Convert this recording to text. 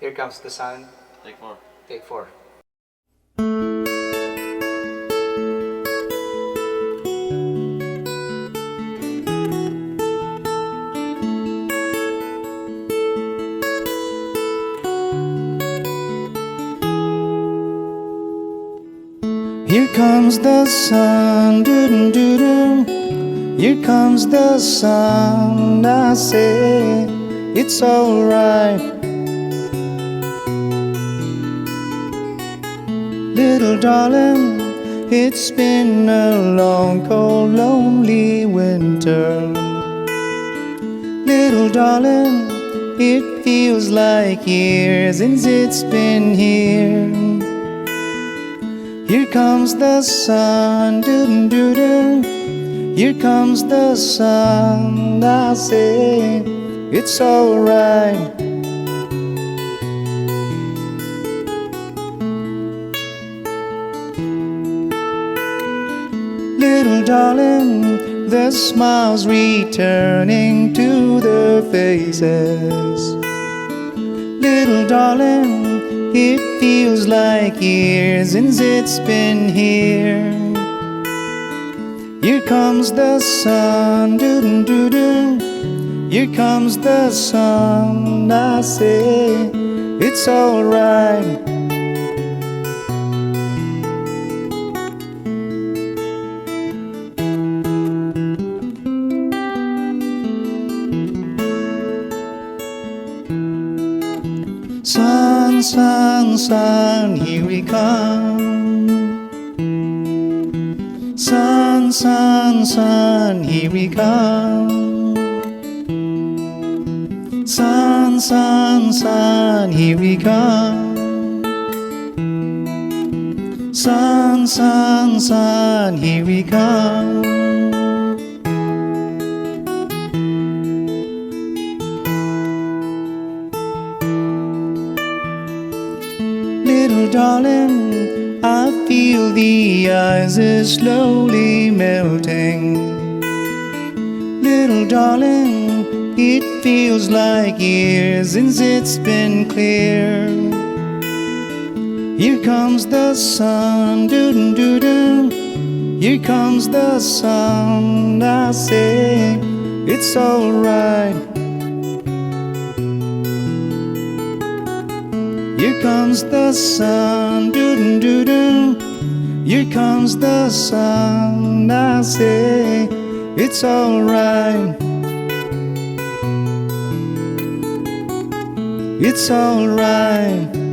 Here comes the sun. Take four. Take four. Here comes the sun, doo-doo-doo-doo. Here comes the sun, I say it's alright. Little darling, it's been a long, cold, lonely winter. Little darling, it feels like years since it's been here. Here comes the sun, doo-doo-doo-doo. Here comes the sun, I say it's alright. Little darling, the smiles returning to their faces. Little darling, it feels like years since it's been here. Here comes the sun, doo-doo-doo-doo. Here comes the sun, I say it's alright. Sun, sun, sun, here we come. Sun, sun, sun, here we come. Sun, sun, sun, here we come. Sun, sun, sun, here we come. Little darling, I feel the ice is slowly melting. Little darling, it feels like years since it's been clear. Here comes the sun, doo-doo-doo-doo. Here comes the sun, I say it's alright. Here comes the sun, doo-doo-doo-doo. Here comes the sun, I say it's alright. It's alright.